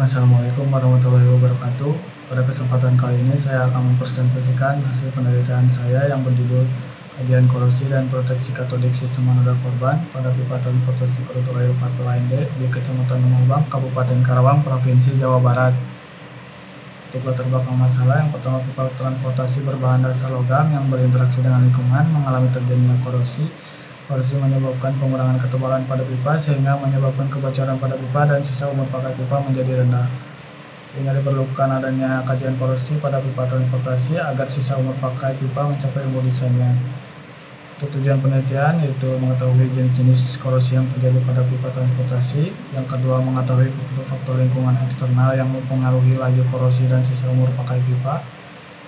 Assalamualaikum warahmatullahi wabarakatuh. Pada kesempatan kali ini saya akan mempresentasikan hasil penelitian saya yang berjudul Kajian Korosi dan Proteksi Katodik Sistem Anoda Korban pada pipa transportasi crude oil pipeline D di Kecamatan Lumajang, Kabupaten Karawang, Provinsi Jawa Barat. Untuk latar belakang masalah, yang pertama, pipa transportasi berbahan dasar logam yang berinteraksi dengan lingkungan mengalami terjadinya korosi. Korosi menyebabkan pengurangan ketebalan pada pipa sehingga menyebabkan kebocoran pada pipa dan sisa umur pakai pipa menjadi rendah. Sehingga diperlukan adanya kajian korosi pada pipa transportasi agar sisa umur pakai pipa mencapai umur desainnya. Untuk tujuan penelitian yaitu mengetahui jenis-jenis korosi yang terjadi pada pipa transportasi. Yang kedua, mengetahui faktor lingkungan eksternal yang mempengaruhi laju korosi dan sisa umur pakai pipa.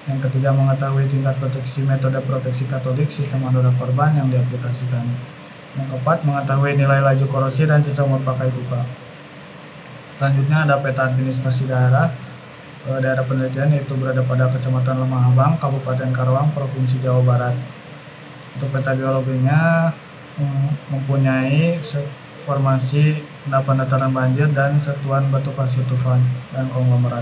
Yang ketiga, mengetahui tingkat proteksi metode proteksi katodik sistem anoda korban yang diaplikasikan. Yang keempat, mengetahui nilai laju korosi dan sisa umur pakai pipa. Selanjutnya ada peta administrasi daerah. Daerah penelitian yaitu berada pada Kecamatan Lumajang, Kabupaten Karawang, Provinsi Jawa Barat. Untuk peta geologinya mempunyai formasi endapan dataran banjir dan satuan batu pasir tufan dan konglomerat.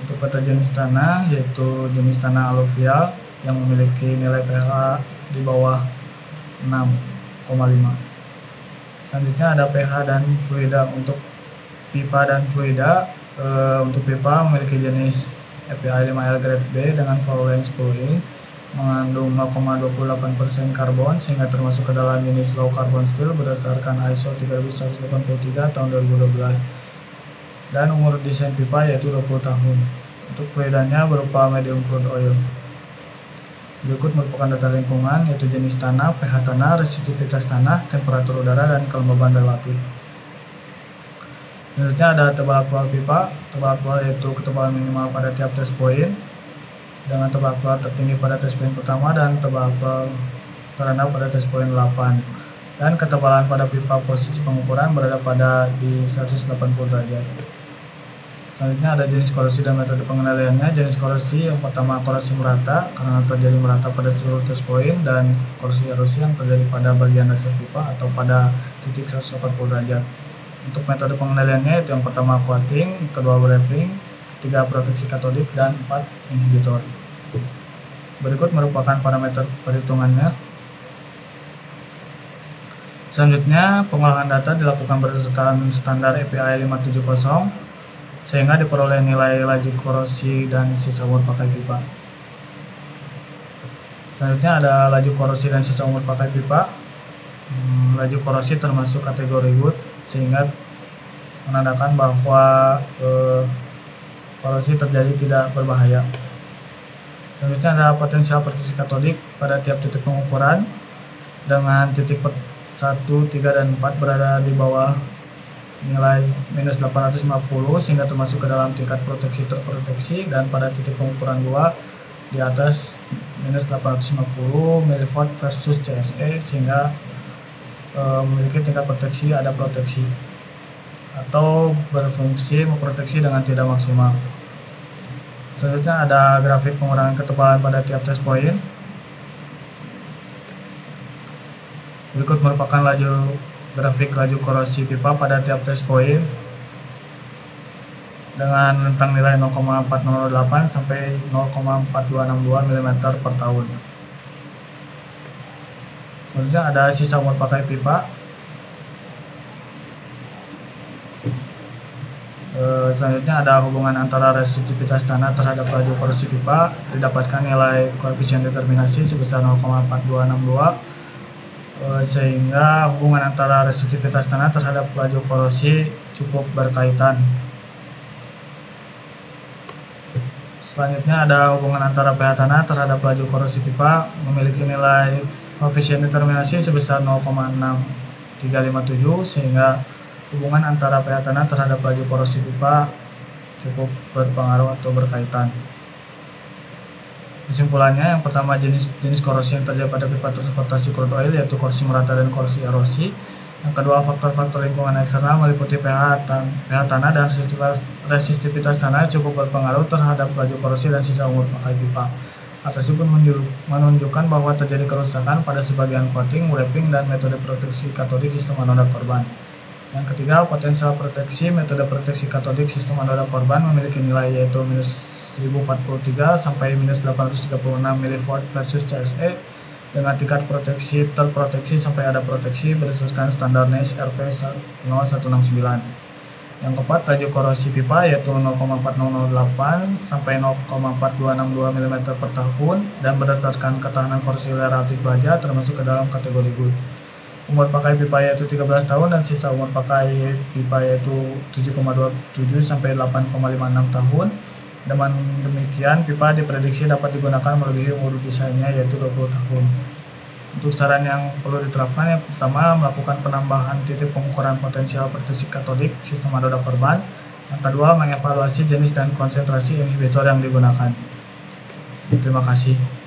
Untuk peta jenis tanah yaitu jenis tanah aluvial yang memiliki nilai pH di bawah 6,5. Selanjutnya ada pH dan fluida. Untuk pipa dan fluida, untuk pipa memiliki jenis API 5L grade B dengan volume 10 inch, mengandung 0,28% karbon sehingga termasuk ke dalam jenis low carbon steel berdasarkan ISO 3183 tahun 2012. Dan umur desain pipa yaitu 20 tahun. Untuk fluidanya berupa medium crude oil. Berikut merupakan data lingkungan yaitu jenis tanah, pH tanah, resistivitas tanah, temperatur udara, dan kelembaban relatif. Selanjutnya ada tebal aktual pipa. Tebal aktual yaitu ketebalan minimal pada tiap test point dengan tebal aktual tertinggi pada test point pertama dan tebal aktual terendah pada test point 8. Dan ketebalan pada pipa posisi pengukuran berada pada di 180 derajat. Selanjutnya ada jenis korosi dan metode pengendaliannya. Jenis korosi yang pertama korosi merata karena terjadi merata pada seluruh test point, dan korosi erosi yang terjadi pada bagian dasar pipa atau pada titik 180 derajat. Untuk metode pengendaliannya itu yang pertama coating, kedua wrapping, ketiga proteksi katodik, dan 4 inhibitor. Berikut merupakan parameter perhitungannya. Selanjutnya, pengolahan data dilakukan berdasarkan standar API 570 sehingga diperoleh nilai laju korosi dan sisa umur pakai pipa. Selanjutnya ada laju korosi dan sisa umur pakai pipa. Laju korosi termasuk kategori good sehingga menandakan bahwa korosi terjadi tidak berbahaya. Selanjutnya ada potensial proteksi katodik pada tiap titik pengukuran dengan titik 1, 3, dan 4 berada di bawah nilai minus 850 sehingga termasuk ke dalam tingkat proteksi terproteksi, dan pada titik pengukuran 2 di atas minus 850 mV versus CSE sehingga memiliki tingkat proteksi ada proteksi atau berfungsi memproteksi dengan tidak maksimal. Selanjutnya ada grafik pengurangan ketebalan pada tiap test point. Berikut merupakan grafik laju korosi pipa pada tiap test point dengan rentang nilai 0,408 sampai 0,4262 mm per tahun. Selanjutnya ada sisa umur pakai pipa. Selanjutnya ada hubungan antara resistivitas tanah terhadap laju korosi pipa. Didapatkan nilai koefisien determinasi sebesar 0,4262 sehingga hubungan antara resistivitas tanah terhadap laju korosi cukup berkaitan. Selanjutnya ada hubungan antara pH tanah terhadap laju korosi pipa, memiliki nilai koefisien determinasi sebesar 0,6357 sehingga hubungan antara pH tanah terhadap laju korosi pipa cukup berpengaruh atau berkaitan. Kesimpulannya, yang pertama jenis korosi yang terjadi pada pipa transportasi crude oil yaitu korosi merata dan korosi erosi. Yang kedua, faktor-faktor lingkungan eksternal meliputi pH tanah dan resistivitas tanah cukup berpengaruh terhadap laju korosi dan sisa umur pakai pipa. Hal tersebut menunjukkan bahwa terjadi kerusakan pada sebagian coating, wrapping, dan metode proteksi katodik sistem anoda korban. Yang ketiga, potensial proteksi. Metode proteksi katodik sistem anoda korban memiliki nilai yaitu minus 1043 sampai minus 836 mV versus CSE dengan tingkat proteksi terproteksi sampai ada proteksi berdasarkan standar NIST RP 0169. Yang keempat, laju korosi pipa yaitu 0,4008 sampai 0,4262 mm per tahun dan berdasarkan ketahanan korosi relatif baja termasuk ke dalam kategori good. Umur pakai pipa yaitu 13 tahun dan sisa umur pakai pipa yaitu 7,27 sampai 8,56 tahun. Dengan demikian, pipa diprediksi dapat digunakan melebihi umur desainnya yaitu 20 tahun. Untuk saran yang perlu diterapkan, yang pertama melakukan penambahan titik pengukuran potensial proteksi katodik sistem anoda korban. Yang kedua, mengevaluasi jenis dan konsentrasi inhibitor yang digunakan. Terima kasih.